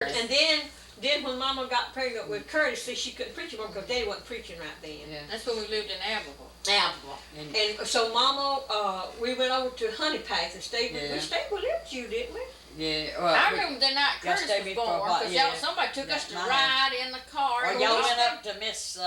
And then when Mama got pregnant with Curtis, see, she couldn't preach anymore because Daddy wasn't preaching right then. Yeah. That's when we lived in Abbeville. And so Mama, we went over to Honey Path and stayed with, we stayed with you, didn't we? Yeah. Well, I remember the night Curtis was born because somebody took us to ride in the car. Well, y'all went up to Miss,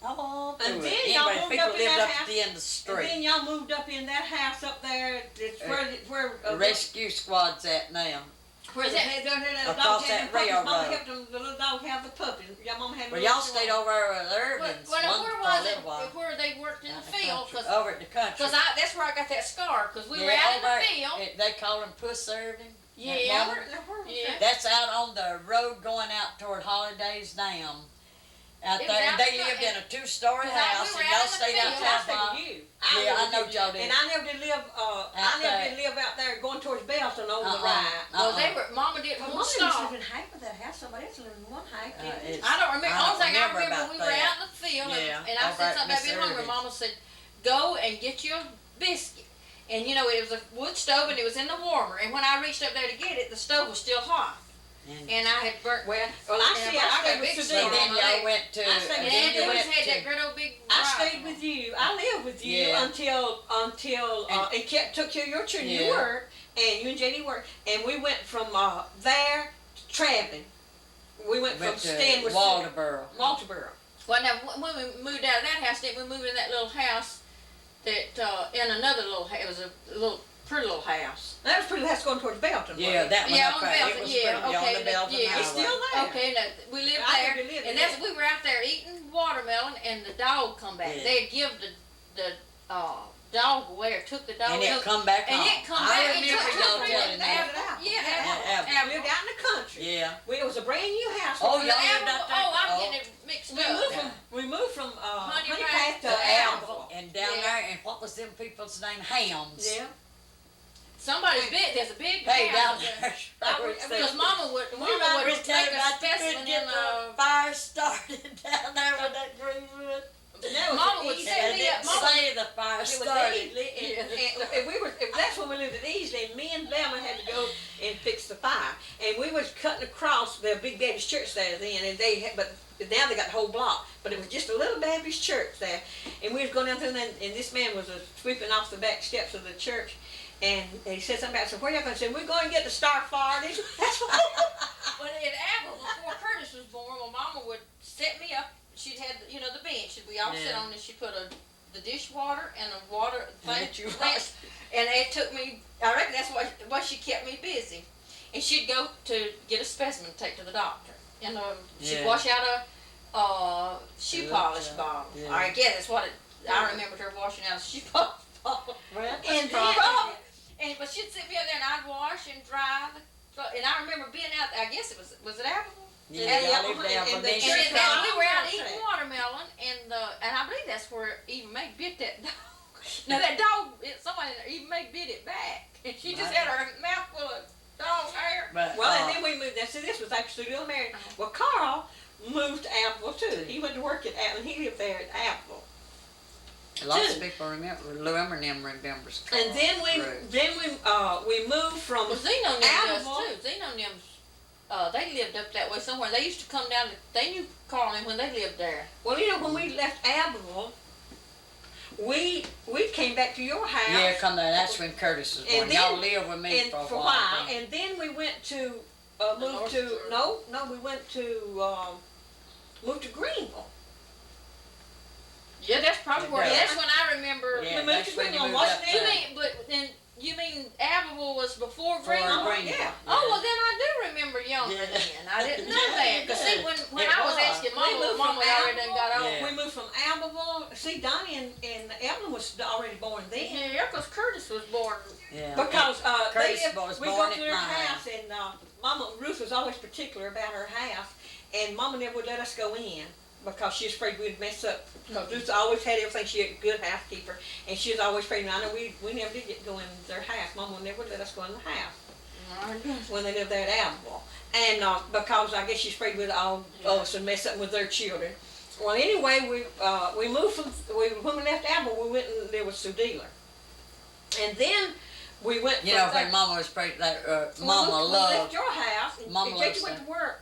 and then y'all moved up in that house. At the end of the street. And then y'all moved up in that house up there. It's where the rescue squad's at now. Where the across that railroad. Mama helped the little dog have the puppy. Y'all mama had. Well, y'all stayed over at Irvin's where was it? Where they worked in the field? Over at the country. Because that's where I got that scar. Because we were out in the field. They call him Puss Irvin. Yeah. Yeah. That's out on the road going out toward Holidays Dam. Out there, and they lived in a two-story house, and y'all stayed outside. Yeah, I know y'all did. And I never did live. I never did live out there going towards Belton over the ride. Well, Mama didn't stop. Mama lived in half of that house. Somebody else lived in one half. I don't remember. Only thing I remember, we were out in the field, and I said something about being hungry. Mama said, "Go and get you a biscuit." And you know, it was a wood stove, and it was in the warmer. And when I reached up there to get it, the stove was still hot. And I had burnt. Well, I stayed with you. Then y'all went to. And then we had that great old big. I stayed with you. I lived with you until it took care of your children. You worked, and you and JD worked, and we went from there to Traveling. We went from staying with Walterboro. Well, now when we moved out of that house, then we moved in that little house that in another little. It was a little. Pretty little house. That was pretty house going towards Belton. Yeah, that one. Yeah, on Belton. On the Belton Highway. It's still there. Okay, now, we lived there, and we were out there eating watermelon, and the dog come back. They'd give the dog away or took the dog. And it come back home. And it come back. I remember y'all telling me. Yeah, We lived out in the country. Yeah. It was a brand new house. Oh, y'all lived out there. Oh, I'm getting it mixed up. We moved from Honey Path to Abbeville. And down there, and what was them people's name? Hams. Yeah. Somebody's big. There's a big down house there. Because Mama would make a specimen in the fire started down there with that green wood. Mama would set me up. Say the fire started. If that's when we lived at Easley, and me and Velma had to go and fix the fire, and we was cutting across the big Baptist church there then, and but now they got the whole block, but it was just a little Baptist church there, and we was going down through there, and this man was sweeping off the back steps of the church. And he said something about, so where y'all going? I said, we're going to get the star fire. That's what. But in Abbeville, before Curtis was born, my mama would set me up. She'd had, the bench that we all sit on, and she put the dishwater and a water thing. And it took me, I reckon that's why she kept me busy. And she'd go to get a specimen to take to the doctor. And she'd wash out a shoe polish bottle. Yeah. I guess that's what I remembered her washing out a shoe polish bottle. But she'd sit me up there and I'd wash and dry and I remember being out there, I guess it was it Abbeville? Yeah, and then we were out eating watermelon and I believe that's where Eva May bit that dog. Now that dog, somebody Eva May bit it back. And she just had her mouth full of dog hair. And then we moved. See, this was actually still married. Well, Carl moved to Abbeville too. He went to work at Abbeville. He lived there at Abbeville. Lots of people remembers. And then we moved from Zeno Abbeville. too. Zeno and them, they lived up that way somewhere. They used to come down. They knew Carl and when they lived there. Well, when we left Abbeville, we came back to your house. Yeah, come there. That's when Curtis was born. Y'all lived with me for a while. And then we went to moved to Greenville. Yeah, that's probably where. That's when I remember. Yeah, we moved to Greenville. You mean Abbeville was before Greenville? Yeah. Oh, well then I do remember younger then. I didn't know that. Because see, when I was asking Mama already done got on. We moved from Abbeville. See, Donnie and Evelyn was already born then. Yeah, because Curtis was born. Yeah. Because we go to their 9. house, and Mama Ruth was always particular about her house, and Mama never would let us go in. Because she was afraid we'd mess up. Because Ruth always had everything. She had a good housekeeper. And she was always afraid. I know we never did get go in their house. Mama would never let us go in the house. When they lived there at Abbeville. And because I guess she's afraid we'd all of us would mess up with their children. Well, anyway, we moved when we left Abbeville, we went and lived with Sue Dela. And then we went You know, from when there. Mama was pregnant, We Mama left loved. your house, and Mama JT loves went that. to work.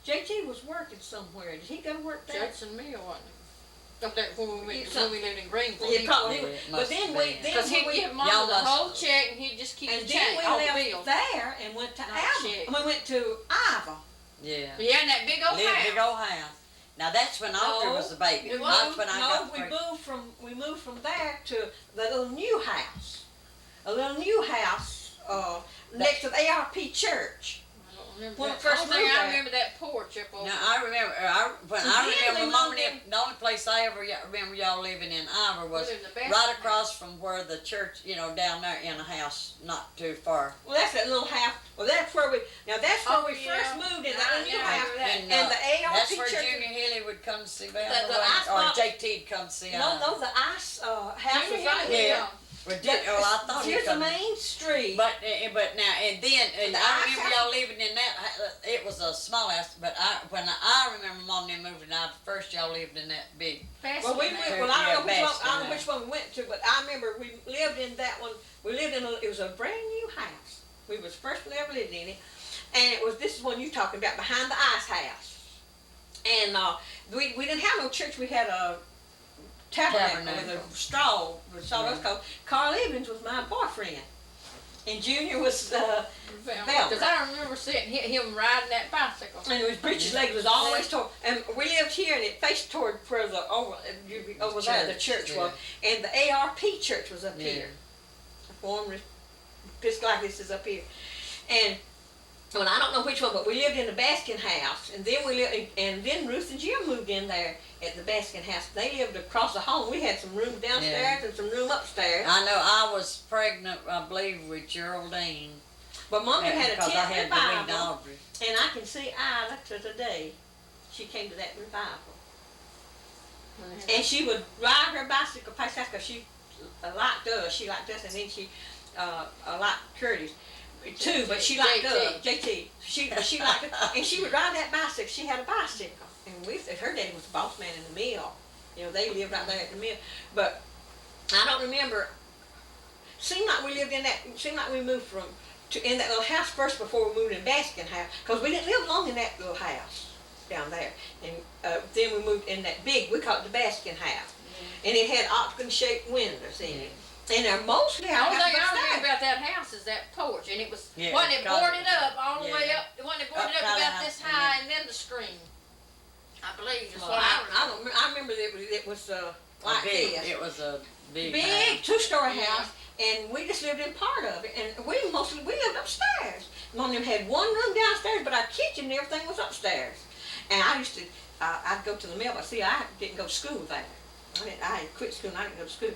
JT was working somewhere. Did he go to work there? Judson Mill, wasn't it? Up there when we It's when we lived in Greenville. Yeah, probably. Yeah, it But must then have we, been. then Because he'd we, give Mama Y'all the must- whole check and he'd just keep and the then change, we all the left bills. there and went to Not Alva. check. We went to Ivor. Yeah. Yeah, in that big old Big house. old house. Now that's when Audrey was a baby. We That's moved, when I no, got we pregnant. moved from there to the little new house. A little new house, next to the ARP church. I don't remember When that. we first Only thing moved I there. remember that porch up over. Now I remember, when And I then remember we Mama moved lived, the only place I ever remember y'all living in Ivor was We lived in the best right house. across from where the church, you know, down there in a house not too far. Well, that's that little house. Well, that's where that's where Oh, we yeah. first moved in, I that new know house. that. And the ARP that's where church. Junior Hilly would come to see Val, The ice or box- JT'd come to see No, the ice house was right Hilly, here. yeah. Well, I thought he'd Here's the come. main street. But now and then The I ice remember house- y'all living in that. It was a small house, but when I remember Mom and them moving out first, y'all lived in that big. Well, we went. Well, I don't know which one. I don't know which one we went to, but I remember we lived in that one. We lived in. It was a brand new house. We was the first one ever lived in it, and it was. This is one you talking about behind the ice house. And we didn't have no church. We had a tabernacle with a straw. That's all that's called. Carl Evans was my boyfriend, and Junior was. Because I remember seeing him riding that bicycle. And his breeches leg was always toward, and we lived here, and it faced toward where the over there the church was, and the ARP church was up here. The former just like this is up here, and well, I don't know which one, but we lived in the Baskin house, and then then Ruth and Jim moved in there at the Baskin house. They lived across the hall. We had some room downstairs and some room upstairs. I know I was pregnant, I believe, with Geraldine. But Mom had a because I tent had to wean revival, Audrey. and I can see Ida to today. She came to that revival. And she would ride her bicycle past us because she liked us. She liked us, and then she liked Curtis too. But she liked us, JT. She liked it, and she would ride that bicycle. She had a bicycle, and her daddy was the boss man in the mill. You know, they lived right there at the mill. But I don't remember. Seemed like we lived in that. Seemed like we moved in that little house first before we moved in Baskin house, because we didn't live long in that little house down there. And then we moved in that big, we call it the Baskin house. And it had octagon-shaped windows in it. And they're mostly The out only thing I remember upstairs. about that house is that porch, and it was, Yeah, wasn't it because- boarded up all the way yeah. up, wasn't it boarded Up up kinda about high, this high, and then the screen? I believe, that's Well, what I I remember. remember that it was like Big. this. It was a big Big house. two-story Yeah. house, and we just lived in part of it, and we lived upstairs. Mom and them had one room downstairs, but our kitchen and everything was upstairs. And I used to, I'd go to the mailbox. See, I didn't go to school there. I had quit school and I didn't go to school.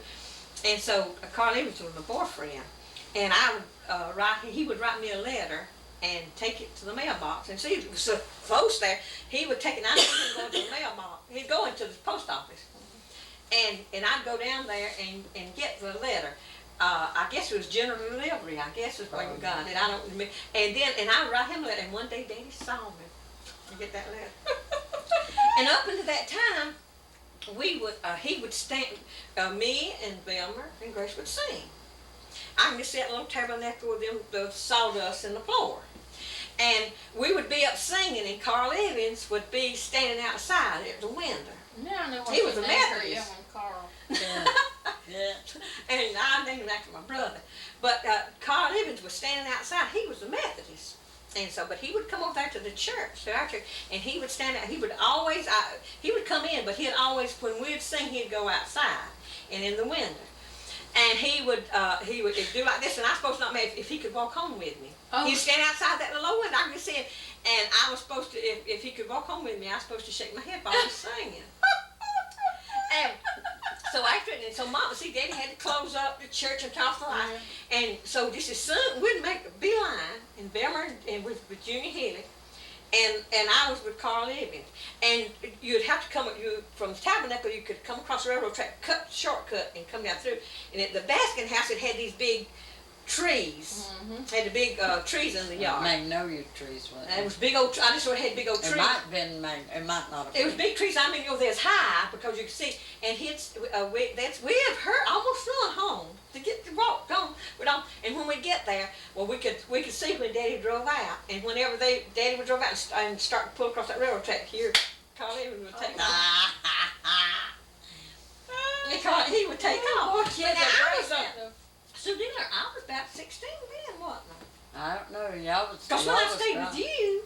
And so Carl Evans was my boyfriend, and I would he would write me a letter and take it to the mailbox. And see, it was so close there. He would take it, and I didn't go to the mailbox. He'd go into the post office. And I'd go down there and get the letter. I guess it was general delivery. I guess is where we got it. I don't remember. And I would write him a letter. And one day, Daddy saw me and get that letter. And up until that time, he would stand. Me and Velma and Grace would sing. I can just see that little tabernacle with the sawdust in the floor. And we would be up singing, and Carl Evans would be standing outside at the window. Now I know what He was his a name Methodist. is, Carl. Yeah. Yeah. And I named him after my brother. But Carl Evans was standing outside. He was a Methodist. And so, but he would come over there to the church, to our church, and he would stand out. He would always, he would come in, but he'd always, when we'd sing, he'd go outside and in the window. And he would do like this, and I was supposed to not make if he could walk home with me. Oh. He'd stand outside that little window. I could see him, and I was supposed to, if he could walk home with me, I was supposed to shake my head while he was singing. And so so Mom, see, Daddy had to close up the church and toss the lights. And so just as soon, we'd make a beeline, and Velma and with Junior Hilly, and I was with Carl Evans. And you'd have to come, from the tabernacle, you could come across the railroad track, shortcut, and come down through. And at the Baskin house, it had these big trees. Had the big trees in the yard. Magnolia trees, wasn't And it was big old. I just sort of had big old trees. It might have been it might not have been. It was big trees. I mean, they was high because you could see. And we have heard almost run home to get the walk home. And when we get there, well, we could see when Daddy drove out. And whenever Daddy would drove out and start to pull across that railroad track, here, Carly would take off. He would take off. Boy, kids are So then I was about 16 then, wasn't I? I don't know. Y'all was. Because when I stayed with you,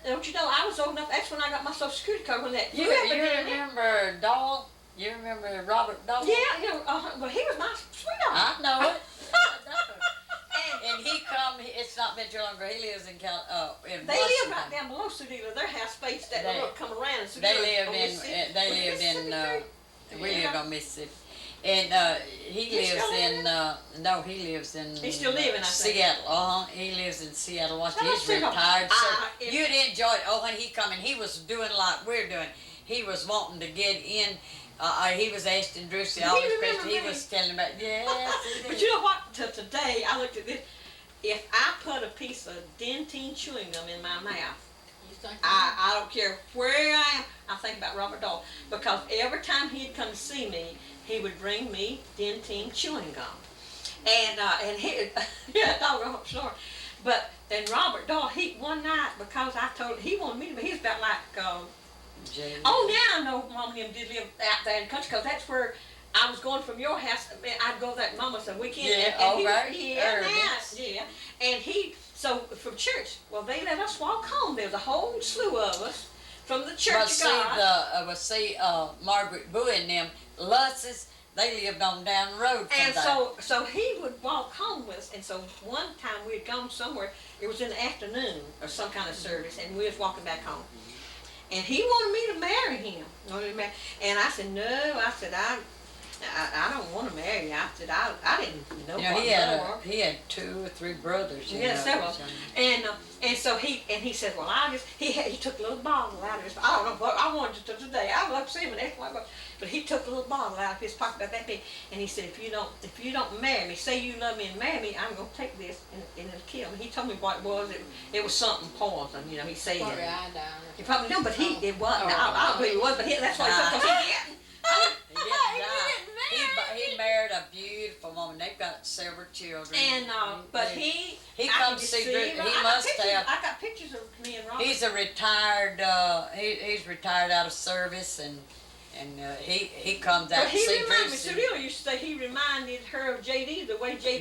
don't you know, I was old enough. That's when I got my Social Security card. When that You remember Dole? You remember Robert Dole? Yeah, well, he was my sweetheart. I know it. And he come. It's not been too long ago. He lives in They Washington. live right down below Sudela. Their house faced that little come around. They lived in. We lived on Mississippi. And he lives in. He's still living, I think. Seattle. He lives in Seattle, Washington. He's still retired. So if- you'd enjoy it. Oh, when he come and he was doing like we're doing. He was wanting to get in. He was asking Drusy all these questions. He was telling about But you know what? Till today, I looked at this. If I put a piece of dentine chewing gum in my mouth, I don't care where I am. I think about Robert Dole because every time he'd come to see me, he would bring me dentine chewing gum, and he dog snore. But then Robert Dole, one night because I told he wanted me to be. He's about like. Oh, now I know Mom and him did live out there in the country because that's where I was going from your house. I'd go there at Mama's on weekend. And so from church, well, they let us walk home. There was a whole slew of us from the Church of God. Margaret Boo and them, Lusses, they lived on down the road from And there. so he would walk home with us. And so one time we had gone somewhere. It was in the afternoon or some kind of service, and we was walking back home. And he wanted me to marry him. And I said, no. I said, I don't want to marry you. I said, I didn't know what he had 2 or 3 brothers. Several. And so he said, well, he took a little bottle out of his. I don't know what I wanted to today. I love seeing him, but he took a little bottle out of his pocket about that big, and he said, if you don't marry me, say you love me and marry me, I'm gonna take this and it'll kill me. He told me what it was. It was something poison. He said. Probably iodine. He probably no, but it wasn't. I don't believe it was, but that's what he took. He married a beautiful woman. They've got several children. And but he comes to see. He must have. I got pictures of me and Robert. He's a retired. He's retired out of service, and he comes out to see Bruce. Sudela used to say he reminded her of JD the way JD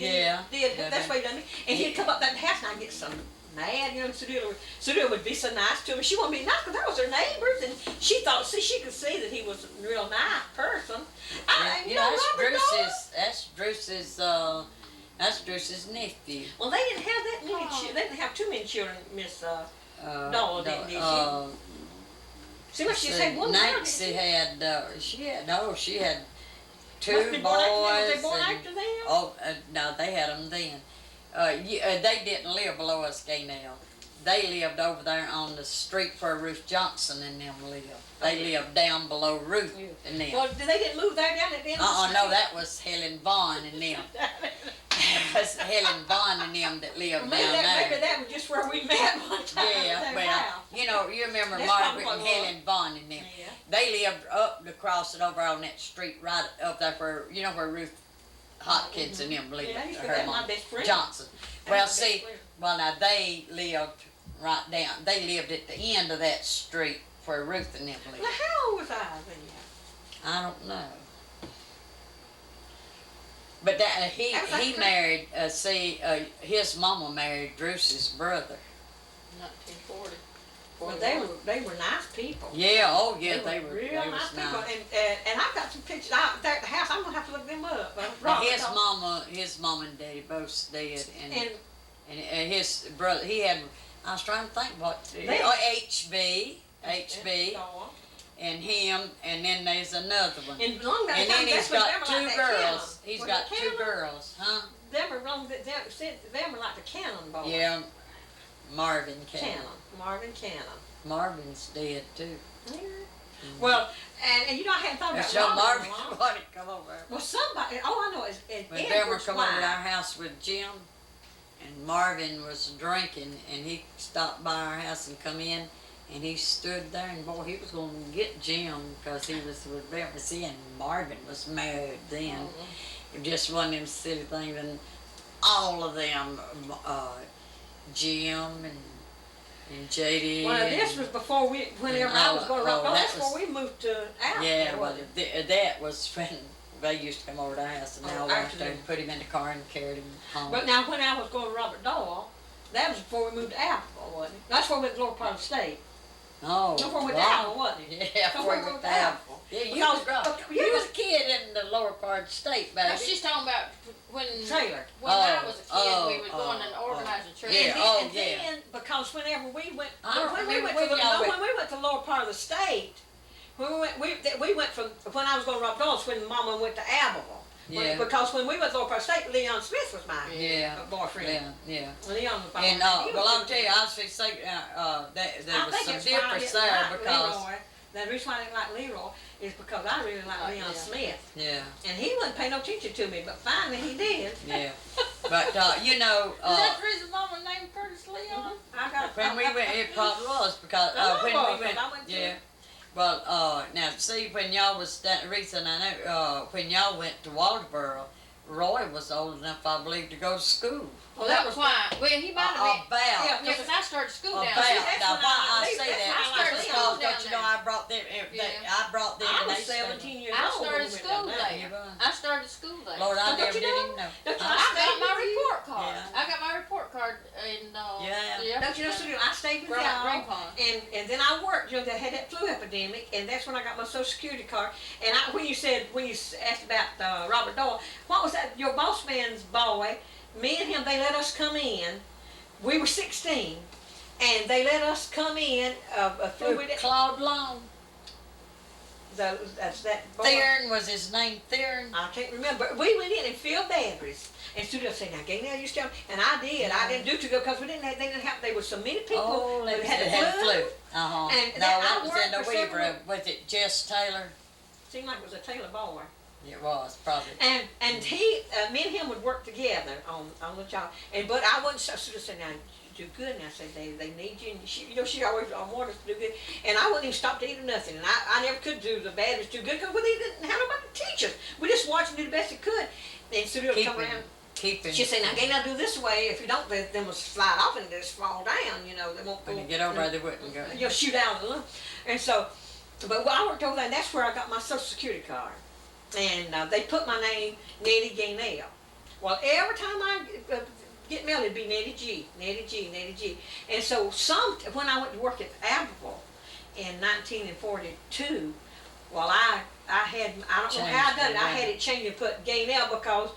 did. That's why he done me. And he'd come up that house and I'd get some mad, Sudela would be so nice to me. She wanted me to be nice because that was her neighbors, and she thought, she could see that he was a real nice person. That's Bruce's nephew. Well, they didn't have that many children. They didn't have too many children, Miss Dela, did she? Seemed like she just had one girl. Nancy had, she had 2 Must be boys. Was they born after them? Oh, no, they had them then. They didn't live below us, Gaynell. They lived over there on the street where Ruth Johnson and them lived. They lived down below Ruth and them. Well, they didn't move there down at the end of the street? No, that was Helen Vaughn and them. That was Helen Vaughn and them that lived down there. Maybe that was just where we met one time. Yeah, well, you remember Margaret and Helen Vaughn and them. Yeah. They lived up across it over on that street right up there where, where Ruth Hopkins and them lived. Yeah, I used to her have my mom, best friend. Johnson. Well, see, now they lived right down. They lived at the end of that street where Ruth and them lived. Well, how old was I then? I don't know. But he married. His mama married Bruce's brother. 1940. Well, they were nice people. Yeah. Oh, yeah. They were real they nice people. Nice. And I've got some pictures out there at the house. I'm gonna have to look them up. His mama and daddy both dead, and his brother. He had. I was trying to think what. HB. And him, and then there's another one. And then he's got 2 girls. He's got 2 girls, huh? Them are like the Cannon boys. Yeah, Marvin Cannon. Marvin Cannon. Marvin's dead too. Yeah. Well, And you know, I hadn't thought about So Robert Marvin in a long. wanted to come over. Well, somebody, all I know is When Ed Delmer was come over to quiet. our house with Jim, and Marvin was drinking, and he stopped by our house and come in, and he stood there, and boy, he was going to get Jim because he was with Delmer. See, and Marvin was married then. It just one of them silly things, and all of them, Jim and JD. Well, this was before whenever I was going to Rock that that's was- before we moved to Alpha. Yeah, well, that was when they used to come over to our house, and now Oh, we actually- there and put him in the car and carried him home. But now, when I was going to Robert Doyle, that was before we moved to Alpha, wasn't it? That's before we went to lower part of the state. Oh, Before we went to wow. Alpha, wasn't it? Yeah, Before before we we went went to to Alpha. Yeah, you Because- was grown. but You was a kid in the lower part of the state, baby. No, she's talking about when Trailer. I was a kid, Oh, we would go in and oh, organize a trailer. Yeah, And then, oh, and yeah. then, because whenever we went, I don't when we remember went to when y'all went. when we went to the lower part of the state, when we went from, when I was going to Robert Doyle's when Mama went to Abbeville. Yeah. Because when we went to lower part of the state, Leon Smith was my Yeah. boyfriend. Yeah. Leon was my And boyfriend. He well, was I'm telling you, I was fixing to say there I was think some it's why I difference didn't there like because Leroy. The reason why I didn't like Leroy is because I really liked Leon yeah. Smith. yeah, And he wouldn't pay no attention to me, but finally he did. yeah. But you know, Is that the reason Mama named Curtis Leon? I got when we went, it probably was because I when was, we went, I went to- yeah. Well, now see, when y'all was that reason I know when y'all went to Walterboro, Roy was old enough, I believe, to go to school. Well, that was why. Well, he might have been. About. Yeah, because I started school down About. there. that's Now, when why I I leave, say that's that when I is leave. because, Down don't you know, there. I brought them, Yeah. I brought them I and was they stayed. 17 years I old. when started we went school down there. You was. I started school there. Lord, I Don't never you did know? even know. Don't you I got stayed my with you? report card. Yeah. I got my report card in Yeah. Don't you know, Sue, I stayed with Green y'all, Pond. and then I worked, you know, they had that flu epidemic, and that's when I got my social security card. And when you asked about Robert Doyle, what was that, your boss man's boy, me and him, they let us come in, we were 16, and they let us come in, through with it, Claude Long. that's that boy. Theron was his name, Theron. I can't remember. We went in and filled batteries. And Sue said, now, Gaynell, you still, and I did. I didn't do too good because they didn't have, there was so many people Oh, that they had the had flu. flu. Uh-huh. And No, that- that I was worked in the for Weaver. several- Was it Jess Taylor? Seemed like it was a Taylor boy. It was, probably. And me and him would work together on the job. But I wasn't so Sue said, now, you do good. And I said, they need you. And she always wanted us to do good. And I wouldn't even stop to eat or nothing. And I never could do the batteries too good because we didn't have nobody to teach us. We just watched them do the best we could. And Sue would come around. Keeping. She said, now, Gaynell, do this way. If you don't, they will slide off and just fall down, you know. They won't go. When you get over there, they wouldn't go. You'll shoot out of the loop. And so, but I worked over there, and that's where I got my social security card. And they put my name, Nettie Gaynell. Well, every time I get mail, it'd be Nettie G, Nettie G, Nettie G. And so when I went to work at Abbeville in 1942, well, I don't know how I done it. I had it changed and put Gaynell because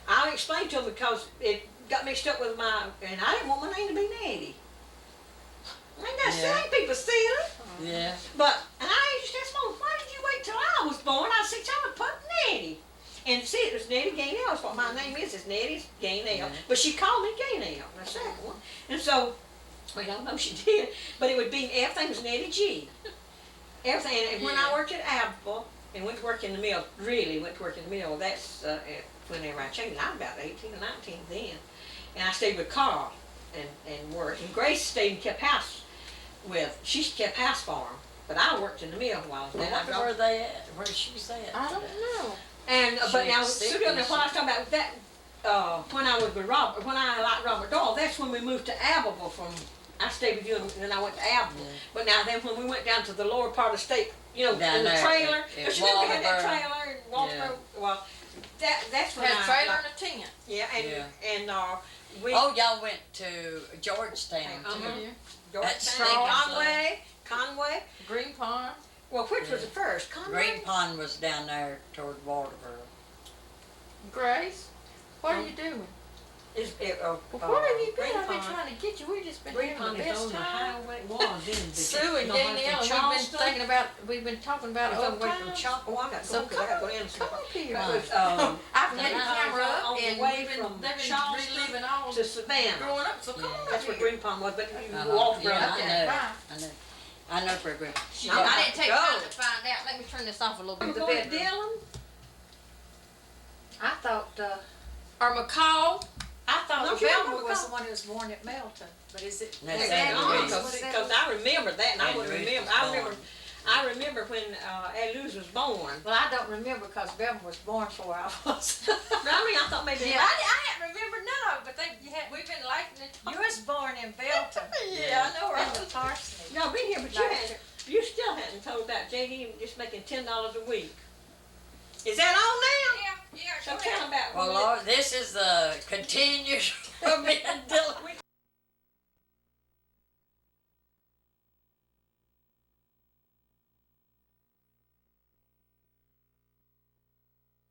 I explained to them because it got mixed up with and I didn't want my name to be Nettie. Ain't that Yeah. silly? People see it. Yeah. But, and I used to ask Mom, why did you wait till I was born? I said, I would put Nettie. And see, it was Nettie Gaynell. That's what my name is. It's Nettie Gaynell. Yeah. But she called me Gaynell, the second one. And so, well, I know she did, but it would be, everything was Nettie G. Everything. And when I Yeah. worked at Abbeville and went to work in the mill, really went to work in the mill, that's whenever I changed. I was about 18 or 19 then. And I stayed with Carl and worked. And Grace stayed and kept house she kept house for him. But I worked in the mill while I was I there. wonder where they at, where she's at. I don't know. And but She now, was sick, Sue, when I and was talking about that, when I was with Robert, when I liked Robert Doyle, that's when we moved to Abbeville from. I stayed with you, and then I went to Abbeville. Yeah. But now, then when we went down to the lower part of the state, you know, Down in the there trailer, at don't you remember we had that Walterboro. trailer in Walterboro? Well, that's when Had a I. trailer and a tent. Yeah, and Yeah. we. Oh, y'all went to Georgetown, Uh-huh. too. Georgetown, That's Conway. Green Pond. Well, which was Yeah. the first? Conway. Green Pond was down there toward Walterboro. Grace, what are you doing? Well, Well, where have you been? I've been trying to get you. We've just been Green having Pond the is best on the time. highway. Was in Sue and you know, Gaynell, from we've been Charleston. thinking about, we've been talking about It's old away from times. Chop. Oh, I got to So go because I got to go down and come up here. That was, I've had the Now, camera on up the and way we've been, from they've been Charleston reliving all to Savannah. growing up, so come Yeah. on That's up where here. Green Pond was, but you Uh-huh. walked Yeah, around I Okay, there. know. bye. I know. I know pretty well. I didn't take time to find out. Let me turn this off a little bit. The bedroom. I thought, Or McCall. I thought No, she don't Velma work was out. the one who was born at Melton, but is it? That's is Anne that Louise. Louise? Because I remember that, and I Anne wouldn't Louise remember, was I remember when, Anne Louise was born. Well, I don't remember because Velma was born before I was. But I mean, I thought maybe. Yeah. I hadn't remembered none of it, but we've been liking it. You was born in Belton, Yeah, I know in right. the parsonage. Y'all been here, but you still hadn't told about JD just making $10 a week. Is that on now? Yeah, So sure. tell them about. Well, Lord, this is the continuous from me and Dela.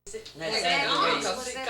That's Is Anne that Louise. Louise?